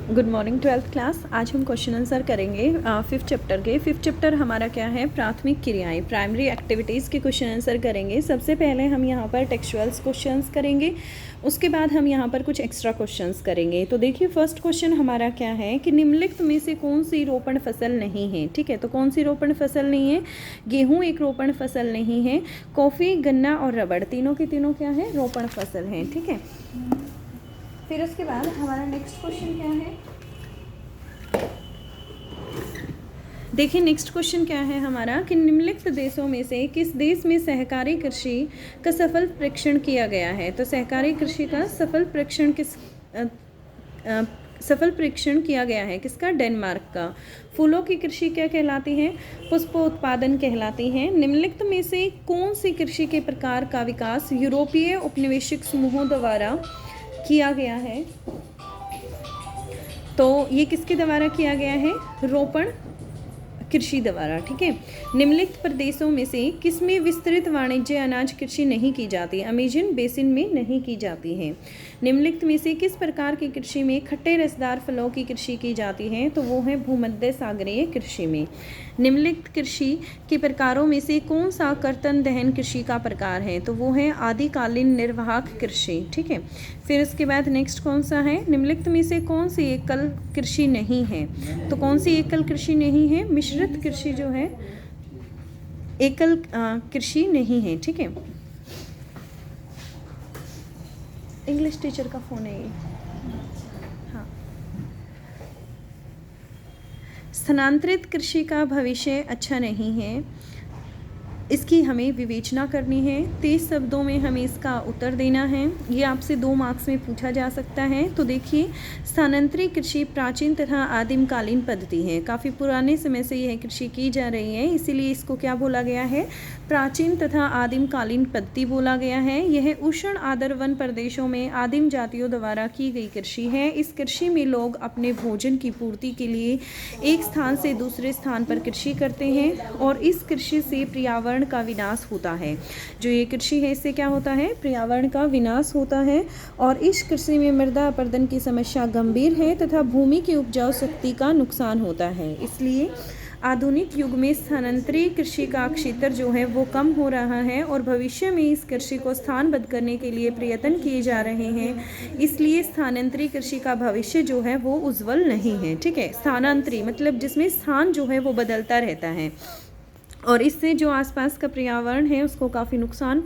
Good morning twelfth class. आज हम question answer करेंगे फिफ्थ चैप्टर के। फिफ्थ चैप्टर हमारा क्या है, प्राथमिक क्रियाएं, प्राइमरी एक्टिविटीज़ के क्वेश्चन आंसर करेंगे। सबसे पहले हम यहाँ पर टेक्सचुअल्स क्वेश्चंस करेंगे, उसके बाद हम यहाँ पर कुछ एक्स्ट्रा क्वेश्चंस करेंगे। तो देखिए फर्स्ट क्वेश्चन हमारा क्या है कि निम्नलिखित में से कौन सी रोपण फसल नहीं है। ठीक है, तो कौन सी रोपण फसल नहीं है, गेहूँ एक रोपण फसल नहीं है, कॉफ़ी, गन्ना और रबड़ तीनों के तीनों क्या है, रोपण फसल हैं। ठीक है, फिर उसके बाद हमारा नेक्स्ट क्वेश्चन क्या है, देखिए नेक्स्ट क्वेश्चन क्या है हमारा कि निम्नलिखित देशों में से किस देश में सहकारी कृषि का सफल परीक्षण किया गया है। तो सहकारी कृषि का सफल परीक्षण सफल परीक्षण किया गया है किसका, डेनमार्क का। फूलों की कृषि क्या कहलाती है, पुष्पोत्पादन कहलाती है। निम्नलिखित में से कौन सी कृषि के प्रकार का विकास यूरोपीय उपनिवेशिक समूहों द्वारा किया गया है। तो ये किसके द्वारा किया गया है, रोपण कृषि द्वारा। ठीक है, निम्नलिखित प्रदेशों में से किसमें विस्तृत वाणिज्य अनाज कृषि नहीं की जाती, अमेजन बेसिन में नहीं की जाती है। निम्नलिखित में से किस प्रकार की कृषि में खट्टे रसदार फलों की कृषि की जाती है, तो वो है भूमध्य सागरीय कृषि में। निम्नलिखित कृषि के प्रकारों में से कौन सा कर्तन दहन कृषि का प्रकार है, तो वो है आदिकालीन निर्वाहक कृषि। ठीक है, फिर उसके बाद नेक्स्ट कौन सा है, निम्नलिखित में से कौन सी एकल कृषि नहीं है। तो कौन सी एकल कृषि नहीं है, मिश्रित कृषि जो है एकल कृषि नहीं है। ठीक है, इंग्लिश टीचर का फ़ोन है ये। हाँ, स्थानांतरित कृषि का भविष्य अच्छा नहीं है, इसकी हमें विवेचना करनी है। 23 शब्दों में हमें इसका उत्तर देना है। ये आपसे 2 मार्क्स में पूछा जा सकता है। तो देखिए स्थानांतरित कृषि प्राचीन तथा आदिमकालीन पद्धति है, काफ़ी पुराने समय से यह कृषि की जा रही है, इसीलिए इसको क्या बोला गया है, प्राचीन तथा आदिमकालीन पद्धति बोला गया है। यह उष्ण आर्द्र वन प्रदेशों में आदिम जातियों द्वारा की गई कृषि है। इस कृषि में लोग अपने भोजन की पूर्ति के लिए एक स्थान से दूसरे स्थान पर कृषि करते हैं और इस कृषि से पर्यावरण का विनाश होता है। जो ये कृषि है इससे क्या होता है, पर्यावरण का विनाश होता है और इस कृषि में मृदा अपरदन की समस्या गंभीर है तथा भूमि की उपजाऊ शक्ति का नुकसान होता है। इसलिए आधुनिक युग में स्थानांतरित कृषि का क्षेत्र जो है वो कम हो रहा है और भविष्य में इस कृषि को स्थानबद्ध करने के लिए प्रयत्न किए जा रहे हैं। इसलिए स्थानांतरित कृषि का भविष्य जो है वो उज्जवल नहीं है। ठीक है, स्थानांतरित मतलब जिसमें स्थान जो है वो बदलता रहता है और इससे जो आसपास का पर्यावरण है उसको काफ़ी नुकसान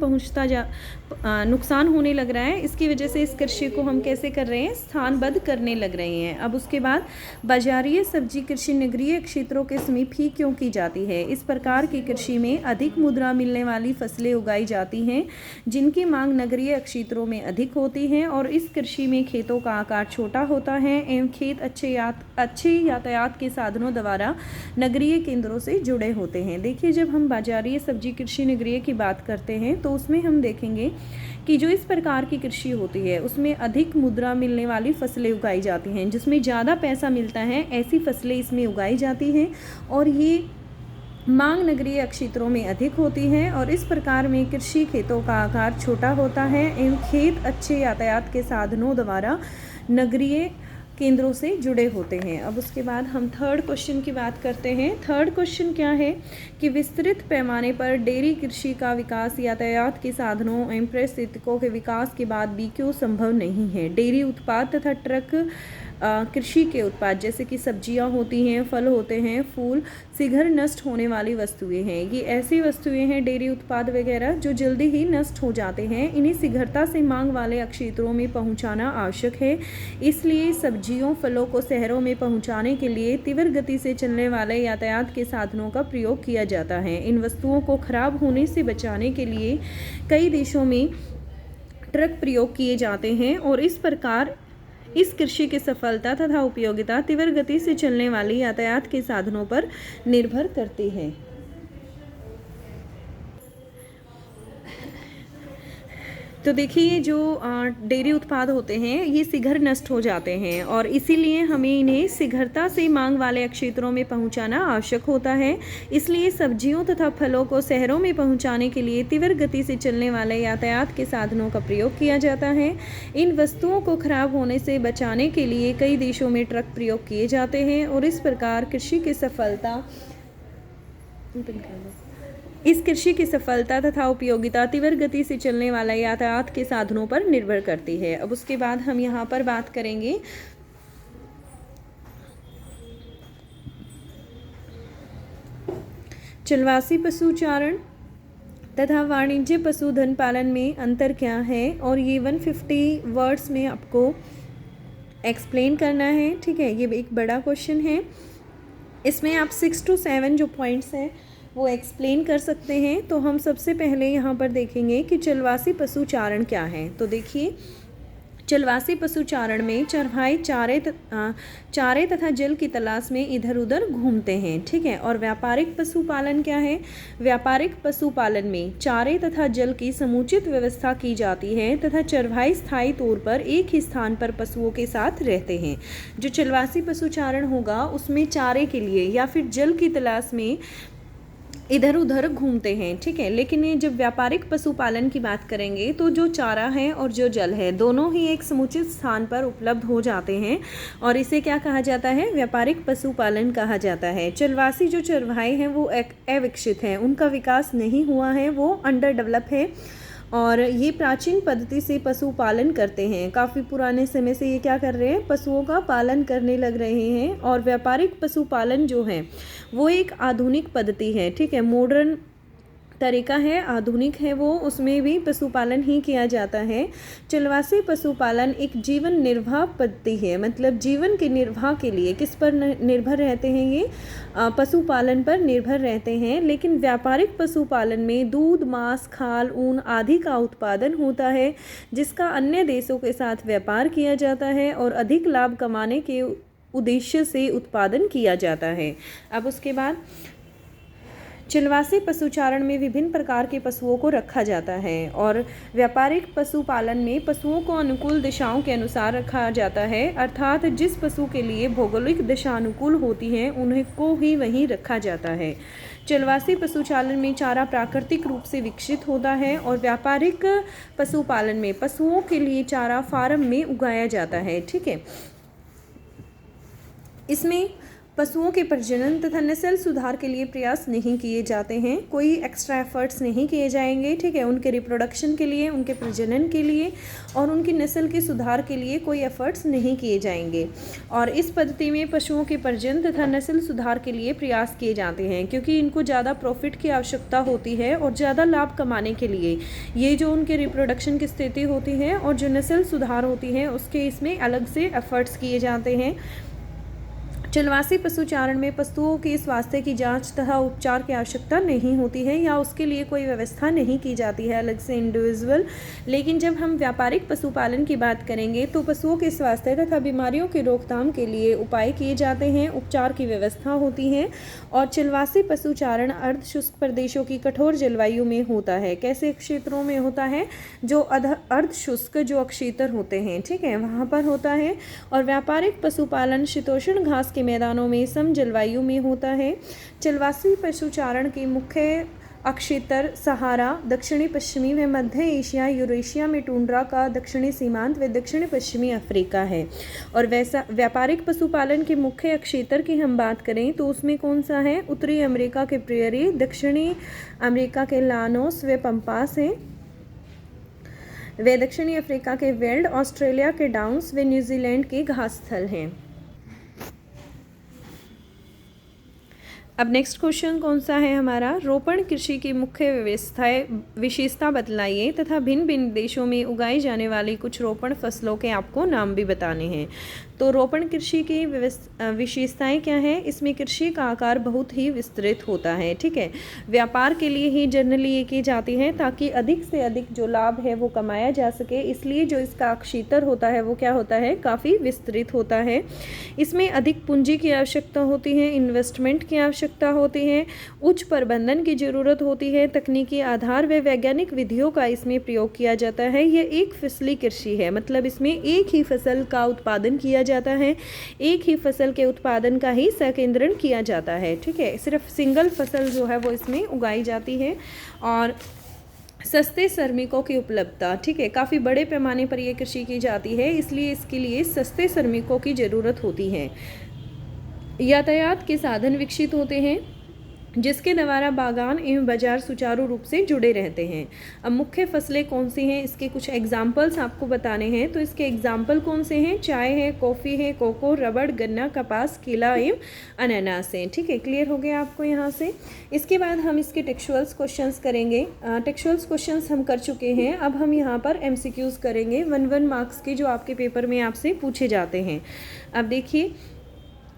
होने लग रहा है। इसकी वजह से इस कृषि को हम कैसे कर रहे हैं, स्थानबद्ध करने लग रहे हैं। अब उसके बाद बाजारीय सब्जी कृषि नगरीय क्षेत्रों के समीप ही क्यों की जाती है। इस प्रकार की कृषि में अधिक मुद्रा मिलने वाली फसलें उगाई जाती हैं जिनकी मांग नगरीय क्षेत्रों में अधिक होती है और इस कृषि में खेतों का आकार छोटा होता है एवं खेत अच्छे यातायात के साधनों द्वारा नगरीय केंद्रों से जुड़े होते हैं। देखिए जब हम बाजारीय सब्जी कृषि नगरीय की बात करते हैं तो उसमें हम देखेंगे कि जो इस प्रकार की कृषि होती है उसमें अधिक मुद्रा मिलने वाली फसलें उगाई जाती हैं, जिसमें ज़्यादा पैसा मिलता है ऐसी फसलें इसमें उगाई जाती हैं और ये मांग नगरीय क्षेत्रों में अधिक होती है और इस प्रकार में कृषि खेतों का आकार छोटा होता है एवं खेत अच्छे यातायात के साधनों द्वारा नगरीय केंद्रों से जुड़े होते हैं। अब उसके बाद हम थर्ड क्वेश्चन की बात करते हैं। थर्ड क्वेश्चन क्या है कि विस्तृत पैमाने पर डेयरी कृषि का विकास यातायात के साधनों एवं पारिस्थितिकों के विकास के बाद भी क्यों संभव नहीं है। डेयरी उत्पाद तथा ट्रक कृषि के उत्पाद जैसे कि सब्जियां होती हैं, फल होते हैं, फूल शीघ्र नष्ट होने वाली वस्तुएं हैं। ये ऐसी वस्तुएं हैं डेयरी उत्पाद वगैरह जो जल्दी ही नष्ट हो जाते हैं। इन्हें शीघ्रता से मांग वाले क्षेत्रों में पहुंचाना आवश्यक है। इसलिए सब्जियों फलों को शहरों में पहुंचाने के लिए तीव्र गति से चलने वाले यातायात के साधनों का प्रयोग किया जाता है। इन वस्तुओं को खराब होने से बचाने के लिए कई देशों में ट्रक प्रयोग किए जाते हैं और इस प्रकार इस कृषि की सफलता तथा उपयोगिता तीव्र गति से चलने वाली यातायात के साधनों पर निर्भर करती है। तो देखिए ये जो डेयरी उत्पाद होते हैं ये शीघ्र नष्ट हो जाते हैं और इसीलिए हमें इन्हें शीघ्रता से मांग वाले क्षेत्रों में पहुंचाना आवश्यक होता है। इसलिए सब्जियों तथा फलों को शहरों में पहुंचाने के लिए तीव्र गति से चलने वाले यातायात के साधनों का प्रयोग किया जाता है। इन वस्तुओं को खराब होने से बचाने के लिए कई देशों में ट्रक प्रयोग किए जाते हैं और इस प्रकार कृषि की सफलता तथा उपयोगिता तीव्र गति से चलने वाला यातायात के साधनों पर निर्भर करती है। अब उसके बाद हम यहाँ पर बात करेंगे चलवासी पशुचारण तथा वाणिज्य पशुधन पालन में अंतर क्या है, और ये 150 वर्ड्स में आपको एक्सप्लेन करना है। ठीक है, ये एक बड़ा क्वेश्चन है। इसमें आप 6 to 7 जो पॉइंट्स हैं वो एक्सप्लेन कर सकते हैं। तो हम सबसे पहले यहाँ पर देखेंगे कि चलवासी पशुचारण क्या है। तो देखिए चलवासी पशुचारण में चरवाहे चारे तथा जल की तलाश में इधर उधर घूमते हैं। ठीक है, और व्यापारिक पशुपालन क्या है। व्यापारिक पशुपालन में चारे तथा जल की समुचित व्यवस्था की जाती है तथा चरवाहे स्थायी तौर पर एक ही स्थान पर पशुओं के साथ रहते हैं। जो चलवासी पशुचारण होगा उसमें चारे के लिए या फिर जल की तलाश में इधर उधर घूमते हैं। ठीक है, लेकिन ये जब व्यापारिक पशुपालन की बात करेंगे तो जो चारा है और जो जल है दोनों ही एक समुचित स्थान पर उपलब्ध हो जाते हैं और इसे क्या कहा जाता है, व्यापारिक पशुपालन कहा जाता है। चलवासी जो चरवाहे हैं वो अविकसित हैं, उनका विकास नहीं हुआ है, वो अंडर डेवलप है और ये प्राचीन पद्धति से पशुपालन करते हैं। काफ़ी पुराने समय से ये क्या कर रहे हैं, पशुओं का पालन करने लग रहे हैं। और व्यापारिक पशुपालन जो है वो एक आधुनिक पद्धति है। ठीक है, मॉडर्न तरीका है, आधुनिक है वो, उसमें भी पशुपालन ही किया जाता है। चलवासी पशुपालन एक जीवन निर्वाह पद्धति है, मतलब जीवन के निर्वाह के लिए किस पर निर्भर रहते हैं, ये पशुपालन पर निर्भर रहते हैं। लेकिन व्यापारिक पशुपालन में दूध, मांस, खाल, ऊन आदि का उत्पादन होता है जिसका अन्य देशों के साथ व्यापार किया जाता है और अधिक लाभ कमाने के उद्देश्य से उत्पादन किया जाता है। अब उसके बाद चलवासी पशुचारण में विभिन्न प्रकार के पशुओं को रखा जाता है और व्यापारिक पशुपालन में पशुओं को अनुकूल दिशाओं के अनुसार रखा जाता है, अर्थात जिस पशु के लिए भौगोलिक दिशा अनुकूल होती है उन्हें को ही वहीं रखा जाता है। चलवासी पशुचालन में चारा प्राकृतिक रूप से विकसित होता है और व्यापारिक पशुपालन में पशुओं के लिए चारा फार्म में उगाया जाता है। ठीक है, इसमें पशुओं के प्रजनन तथा नस्ल सुधार के लिए प्रयास नहीं किए जाते हैं, कोई एक्स्ट्रा एफर्ट्स नहीं किए जाएंगे। ठीक है, उनके रिप्रोडक्शन के लिए, उनके प्रजनन के लिए और उनकी नस्ल के सुधार के लिए कोई एफर्ट्स नहीं किए जाएंगे। और इस पद्धति में पशुओं के प्रजनन तथा नस्ल सुधार के लिए प्रयास किए जाते हैं क्योंकि इनको ज़्यादा प्रॉफिट की आवश्यकता होती है और ज़्यादा लाभ कमाने के लिए ये जो उनके रिप्रोडक्शन की स्थिति होती है और जो नस्ल सुधार होती है उसके इसमें अलग से एफर्ट्स किए जाते हैं। चलवासी पशुचारण में पशुओं के स्वास्थ्य की जांच तथा उपचार की आवश्यकता नहीं होती है या उसके लिए कोई व्यवस्था नहीं की जाती है अलग से इंडिविजुअल। लेकिन जब हम व्यापारिक पशुपालन की बात करेंगे तो पशुओं के स्वास्थ्य तथा बीमारियों की रोकथाम के लिए उपाय किए जाते हैं, उपचार की व्यवस्था होती है। और चलवासी पशुचारण अर्ध शुष्क प्रदेशों की कठोर जलवायु में होता है। कैसे क्षेत्रों में होता है, जो अर्ध शुष्क जो क्षेत्र होते हैं, ठीक है, वहाँ पर होता है। और व्यापारिक पशुपालन शीतोष्ण घास के मैदानों में सम जलवायु में होता है। चलवासी पशुचारण के मुख्य अक्षेत्र सहारा, दक्षिणी पश्चिमी व मध्य एशिया, यूरेशिया में टुंड्रा का दक्षिणी सीमांत व दक्षिणी पश्चिमी अफ्रीका है। और वैसा व्यापारिक पशुपालन के मुख्य अक्षेत्र की हम बात करें तो उसमें कौन सा है, उत्तरी अमेरिका के प्रेयरी, दक्षिणी अमेरिका के लानोस व पंपास हैं वे दक्षिणी अफ्रीका के वेल्ड, ऑस्ट्रेलिया के डाउन्स व न्यूजीलैंड के घास स्थल हैं। अब नेक्स्ट क्वेश्चन कौन सा है हमारा, रोपण कृषि की मुख्य विशेषता बतलाइए तथा भिन्न भिन्न देशों में उगाई जाने वाली कुछ रोपण फसलों के आपको नाम भी बताने हैं। तो रोपण कृषि की विशेषताएं क्या हैं, इसमें कृषि का आकार बहुत ही विस्तृत होता है। ठीक है, व्यापार के लिए ही जनरली ये की जाती है ताकि अधिक से अधिक जो लाभ है वो कमाया जा सके, इसलिए जो इसका क्षेत्र होता है वो क्या होता है, काफ़ी विस्तृत होता है। इसमें अधिक पूंजी की आवश्यकता होती है, इन्वेस्टमेंट की आवश्यकता आवश्यकता होती है, उच्च प्रबंधन की ज़रूरत होती है, तकनीकी आधार व वैज्ञानिक विधियों का इसमें प्रयोग किया जाता है। यह एक फसली कृषि है, मतलब इसमें एक ही फसल का उत्पादन किया जाता है, एक ही फसल के उत्पादन का ही संकेंद्रण किया जाता है। ठीक है, सिर्फ सिंगल फसल जो है वो इसमें उगाई जाती है। और सस्ते श्रमिकों की उपलब्धता, ठीक है, काफ़ी बड़े पैमाने पर यह कृषि की जाती है, इसलिए इसके लिए सस्ते श्रमिकों की ज़रूरत होती है। यातायात के साधन विकसित होते हैं जिसके द्वारा बागान एवं बाजार सुचारू रूप से जुड़े रहते हैं। अब मुख्य फसलें कौन सी हैं, इसके कुछ एग्जाम्पल्स आपको बताने हैं। तो इसके एग्जाम्पल कौन से हैं? चाय है, कॉफ़ी है, कोको, रबड़, गन्ना, कपास, केला एवं अनानास हैं। ठीक है, क्लियर हो गया आपको यहाँ से। इसके बाद हम इसके टेक्सचुअल्स क्वेश्चंस करेंगे। टेक्सचुअल्स क्वेश्चंस हम कर चुके हैं, अब हम यहाँ पर MCQs करेंगे 1 मार्क्स के, जो आपके पेपर में आपसे पूछे जाते हैं। अब देखिए,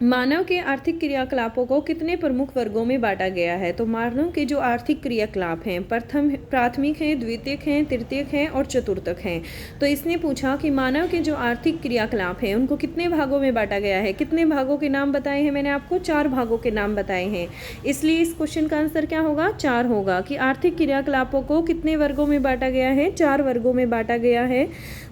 मानव के आर्थिक क्रियाकलापों को कितने प्रमुख वर्गों में बांटा गया है? तो मानव के जो आर्थिक क्रियाकलाप हैं, प्राथमिक हैं, द्वितीयक हैं, तृतीयक हैं और चतुर्थक हैं। तो इसने पूछा कि मानव के जो आर्थिक क्रियाकलाप हैं उनको कितने भागों में बांटा गया है। कितने भागों के नाम बताए हैं मैंने आपको? 4 भागों के नाम बताए हैं। इसलिए इस क्वेश्चन का आंसर क्या होगा? 4 होगा। कि आर्थिक क्रियाकलापों को कितने वर्गों में बांटा गया है? 4 वर्गों में बांटा गया है।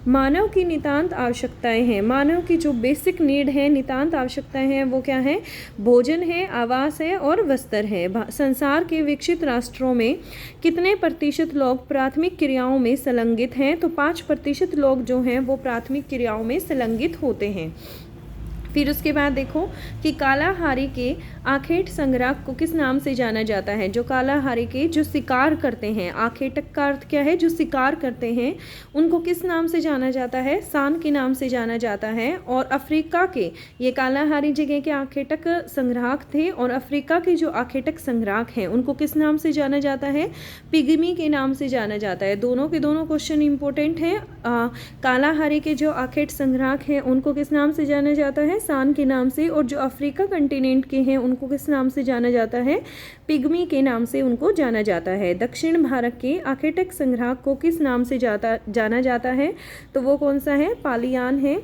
मानव की नितांत आवश्यकताएं हैं, मानव की जो बेसिक नीड है, नितांत आवश्यकताएं हैं, वो क्या है? भोजन है, आवास है और वस्त्र है। संसार के विकसित राष्ट्रों में कितने प्रतिशत लोग प्राथमिक क्रियाओं में संलग्नित हैं? तो 5% लोग जो हैं वो प्राथमिक क्रियाओं में संलग्नित होते हैं। फिर उसके बाद देखो कि कालाहारी के आखेट संग्राहक को किस नाम से जाना जाता है? जो कालाहारी के जो शिकार करते हैं, आखेटक का अर्थ क्या है? जो शिकार करते हैं, उनको किस नाम से जाना जाता है? सान के नाम से जाना जाता है। और अफ्रीका के, ये कालाहारी जगह के आखेटक संग्राहक थे, और अफ्रीका के जो आखेटक संग्राहक हैं उनको किस नाम से जाना जाता है? पिग्मी के नाम से जाना जाता है। दोनों के दोनों क्वेश्चन इंपॉर्टेंट हैं। कालाहारी के जो आखेट संग्राहक हैं उनको किस नाम से जाना जाता है? सान के नाम से। और जो अफ्रीका कंटिनेंट के हैं उनको किस नाम से जाना जाता है? पिग्मी के नाम से उनको जाना जाता है। दक्षिण भारत के आखेटक संग्राहक को किस नाम से जाना जाता है? तो वो कौन सा है? पालियान है।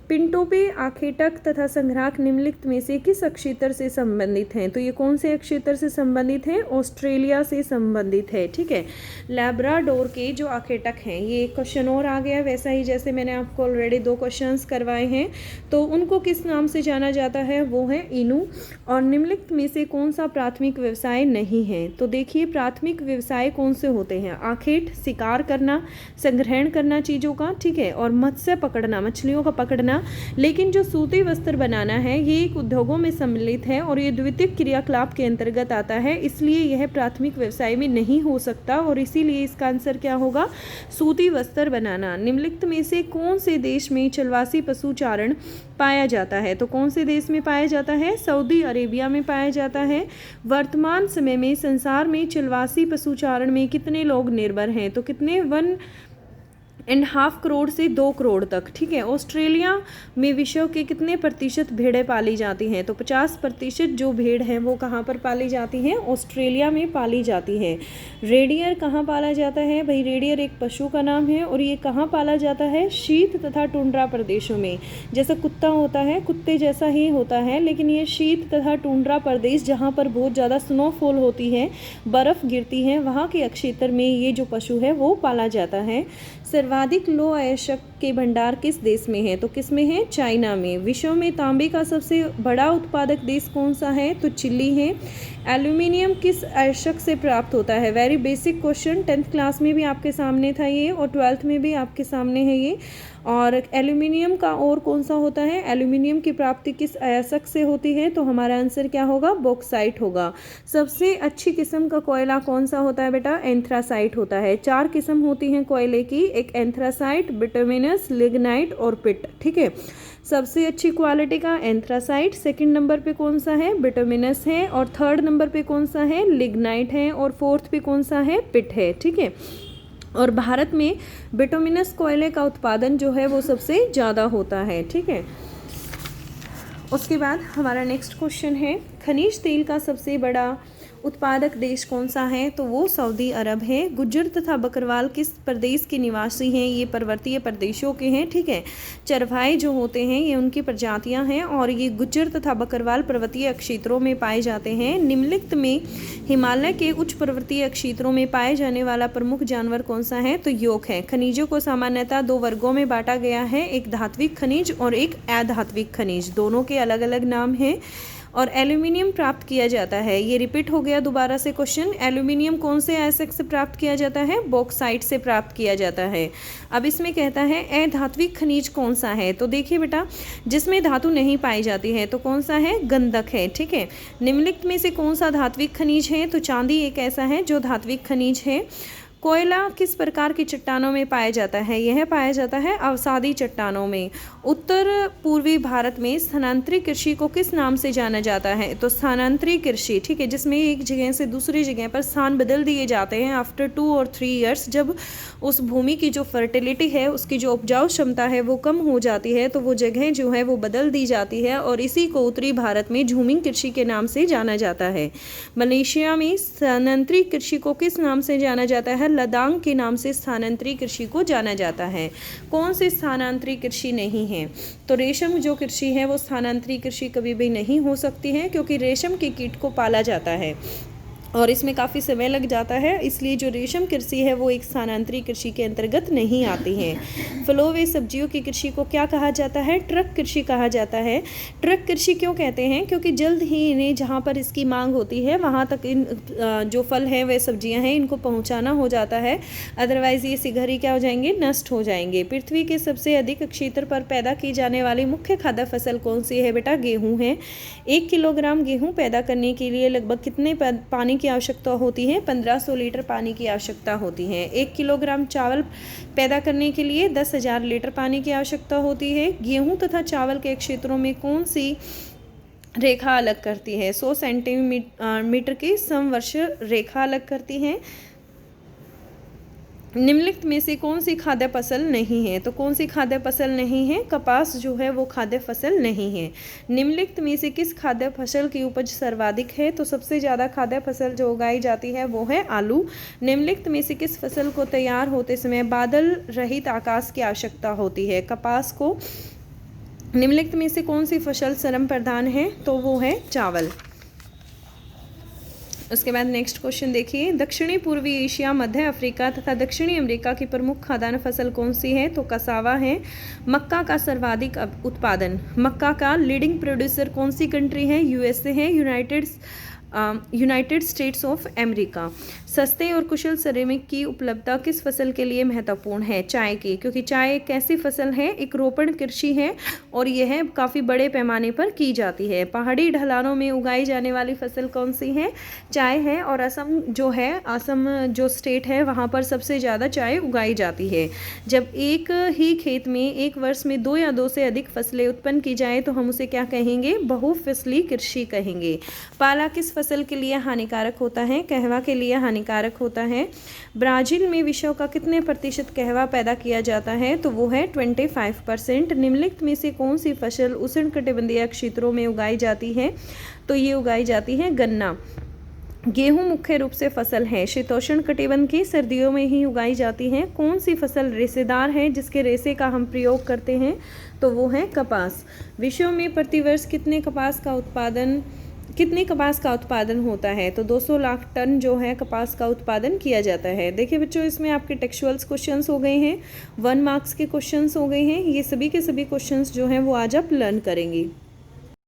पिंटोपे आखेटक तथा संग्राहक निम्नलिखित में से किस क्षेत्र से संबंधित हैं? तो ये कौन से क्षेत्र से संबंधित हैं? ऑस्ट्रेलिया से संबंधित है। ठीक है, लैब्राडोर के जो आखेटक हैं, ये एक क्वेश्चन और आ गया, वैसा ही जैसे मैंने आपको ऑलरेडी 2 क्वेश्चंस करवाए हैं। तो उनको किस नाम से जाना जाता है? वो है इनू। और निम्नलिखित में से कौन सा प्राथमिक व्यवसाय नहीं है? तो देखिए, प्राथमिक व्यवसाय कौन से होते हैं? आखेट, शिकार करना, संग्रहण करना चीज़ों का, ठीक है, और मत्स्य पकड़ना, मछलियों का पकड़ना। लेकिन जो सूती वस्त्र बनाना है ये एक उद्योगों में सम्मिलित है और ये द्वितीयक क्रियाकलाप के अंतर्गत आता है, इसलिए यह प्राथमिक व्यवसाय में नहीं हो सकता। और इसीलिए इसका आंसर क्या होगा? सूती वस्त्र बनाना। निम्नलिखित में से कौन से देश में चलवासी पशुचारण पाया जाता है? तो कौन से देश में पाया जाता है? सऊदी अरेबिया में पाया जाता है। वर्तमान समय में संसार में चलवासी पशुचारण में कितने लोग निर्भर हैं? तो कितने? 1.5 करोड़ से 2 करोड़ तक। ठीक है, ऑस्ट्रेलिया में विश्व के कितने प्रतिशत भेड़ें पाली जाती हैं? तो 50% जो भेड़ हैं वो कहाँ पर पाली जाती हैं? ऑस्ट्रेलिया में पाली जाती है। रेडियर कहाँ पाला जाता है? भाई रेडियर एक पशु का नाम है और ये कहाँ पाला जाता है? शीत तथा टुंड्रा प्रदेशों में। जैसा कुत्ता होता है, कुत्ते जैसा ही होता है, लेकिन ये शीत तथा टुंड्रा प्रदेश जहाँ पर बहुत ज़्यादा स्नोफॉल होती है, बर्फ़ गिरती है, वहाँ के क्षेत्र में ये जो पशु है वो पाला जाता है। सर्वाधिक लौह अयस्क के भंडार किस देश में है? तो किस में है? चाइना में। विश्व में तांबे का सबसे बड़ा उत्पादक देश कौन सा है? तो चिली है। एल्यूमिनियम किस अयस्क से प्राप्त होता है? Very basic question, 10th class में भी आपके सामने था ये और 12th में भी आपके सामने है ये। और एल्यूमिनियम का और कौन सा होता है? एल्यूमिनियम की प्राप्ति किस अयस्क से होती है? तो हमारा आंसर क्या होगा? बॉक्साइट होगा। सबसे अच्छी किस्म का कोयला कौन सा होता है बेटा? एंथ्रासाइट होता है। 4 किस्म होती हैं कोयले की, एक एंथ्रासाइट, बिटुमिनस, लिग्नाइट और पिट। ठीक है, सबसे अच्छी क्वालिटी का एंथ्रासाइट, सेकंड नंबर पे कौन सा है? बिटुमिनस है, और थर्ड नंबर पे कौन सा है? लिग्नाइट है, और फोर्थ पे कौन सा है? पिट है। ठीक है, और भारत में बिटुमिनस कोयले का उत्पादन जो है वो सबसे ज़्यादा होता है। ठीक है, उसके बाद हमारा नेक्स्ट क्वेश्चन है, खनिज तेल का सबसे बड़ा उत्पादक देश कौन सा है, तो वो सऊदी अरब है। गुज्जर तथा बकरवाल किस प्रदेश के निवासी हैं, ये पर्वतीय प्रदेशों के हैं, ठीक है। चरवाहे जो होते हैं ये उनकी प्रजातियां हैं और ये गुज्जर तथा बकरवाल पर्वतीय क्षेत्रों में पाए जाते हैं। निम्नलिखित में हिमालय के उच्च पर्वतीय क्षेत्रों में पाए जाने वाला प्रमुख जानवर कौन सा है, तो योक है। खनिजों को सामान्यतः दो वर्गों में बांटा गया है, एक धात्विक खनिज और एक अधात्विक खनिज, दोनों के अलग अलग नाम हैं। और एल्यूमिनियम प्राप्त किया जाता है, ये रिपीट हो गया दोबारा से क्वेश्चन। एल्यूमिनियम कौन से अयस्क से प्राप्त किया जाता है, बॉक्साइट से प्राप्त किया जाता है। अब इसमें कहता है अधात्विक खनिज कौन सा है, तो देखिए बेटा जिसमें धातु नहीं पाई जाती है तो कौन सा है, गंधक है, ठीक है। निम्नलिखित में से कौन सा धात्विक खनिज है, तो चांदी एक ऐसा है जो धात्विक खनिज है। कोयला किस प्रकार की चट्टानों में पाया जाता है, यह पाया जाता है अवसादी चट्टानों में। उत्तर पूर्वी भारत में स्थानांतरी कृषि को किस नाम से जाना जाता है, तो स्थानांतरी कृषि, ठीक है, जिसमें एक जगह से दूसरी जगह पर स्थान बदल दिए जाते हैं आफ्टर 2 और 3 ईयर्स। जब उस भूमि की जो फर्टिलिटी है, उसकी जो उपजाऊ क्षमता है वो कम हो जाती है, तो वो जगह जो है वो बदल दी जाती है और इसी को उत्तरी भारत में झूमिंग कृषि के नाम से जाना जाता है। मलेशिया में स्थानांतरी कृषि को किस नाम से जाना जाता है, लदांग के नाम से स्थानांतरी कृषि को जाना जाता है। कौन सी स्थानांतरी कृषि नहीं है, तो रेशम जो कृषि है वो स्थानांतरी कृषि कभी भी नहीं हो सकती है, क्योंकि रेशम के कीट को पाला जाता है और इसमें काफ़ी समय लग जाता है, इसलिए जो रेशम कृषि है वो एक स्थानांतरी कृषि के अंतर्गत नहीं आती है। फलों व सब्जियों की कृषि को क्या कहा जाता है, ट्रक कृषि कहा जाता है। ट्रक कृषि क्यों कहते हैं, क्योंकि जल्द ही इन्हें जहाँ पर इसकी मांग होती है वहाँ तक इन जो फल हैं व सब्जियाँ हैं इनको पहुँचाना हो जाता है, अदरवाइज़ ये शीघ्र ही क्या हो जाएंगे, नष्ट हो जाएंगे। पृथ्वी के सबसे अधिक क्षेत्र पर पैदा की जाने वाली मुख्य खाद्य फसल कौन सी है, बेटा गेहूँ है। 1 किलोग्राम गेहूँ पैदा करने के लिए लगभग कितने पानी की आवश्यकता होती है, 1500 लीटर पानी की आवश्यकता होती है। 1 किलोग्राम चावल पैदा करने के लिए 10,000 लीटर पानी की आवश्यकता होती है। गेहूं तथा चावल के क्षेत्रों में कौन सी रेखा अलग करती है, 100 सेंटीमीटर की समवर्ष रेखा अलग करती है। निम्नलिखित में से कौन सी खाद्य फसल नहीं है, तो कौन सी खाद्य फसल नहीं है, कपास जो है वो खाद्य फसल नहीं है। निम्नलिखित में से किस खाद्य फसल की उपज सर्वाधिक है, तो सबसे ज़्यादा खाद्य फसल जो उगाई जाती है वो है आलू। निम्नलिखित में से किस फसल को तैयार होते समय बादल रहित आकाश की आवश्यकता होती है, कपास को। निम्नलिखित में से कौन सी फसल श्रम प्रधान है, तो वो है चावल। उसके बाद नेक्स्ट क्वेश्चन देखिए, दक्षिणी पूर्वी एशिया, मध्य अफ्रीका तथा दक्षिणी अमेरिका की प्रमुख खाद्यान्न फसल कौन सी है, तो कसावा है। मक्का का सर्वाधिक उत्पादन, मक्का का लीडिंग प्रोड्यूसर कौन सी कंट्री है, यूएसए है, यूनाइटेड स्टेट्स ऑफ अमेरिका। सस्ते और कुशल श्रमिक की उपलब्धता किस फसल के लिए महत्वपूर्ण है, चाय की, क्योंकि चाय एक ऐसी फसल है, एक रोपण कृषि है और यह काफ़ी बड़े पैमाने पर की जाती है। पहाड़ी ढलानों में उगाई जाने वाली फसल कौन सी है, चाय है। और असम जो है, असम जो स्टेट है वहाँ पर सबसे ज़्यादा चाय उगाई जाती है। जब एक ही खेत में एक वर्ष में 2 या 2 से अधिक फसलें उत्पन्न की जाए तो हम उसे क्या कहेंगे, बहुफसली कृषि कहेंगे। पाला किस फसल के लिए हानिकारक होता है, कहवा के लिए हानिकारक होता है। ब्राज़ील में विश्व का कितने प्रतिशत कहवा पैदा किया जाता है, तो वो है 25%। निम्नलिखित में से कौन सी फसल उष्णकटिबंधीय क्षेत्रों में उगाई जाती है, तो ये उगाई जाती है गन्ना। गेहूं मुख्य रूप से फसल है शीतोष्ण कटिबंध की, सर्दियों में ही उगाई जाती है। कौन सी फसल रेशेदार है जिसके रेशे का हम प्रयोग करते हैं, तो वो है कपास। विश्व में प्रतिवर्ष कितने कपास का उत्पादन होता है, तो 200 लाख टन जो है कपास का उत्पादन किया जाता है। देखिए बच्चों, इसमें आपके टेक्सचुअल्स क्वेश्चंस हो गए हैं, 1 मार्क्स के क्वेश्चंस हो गए हैं। ये सभी के सभी क्वेश्चंस जो हैं वो आज आप लर्न करेंगे।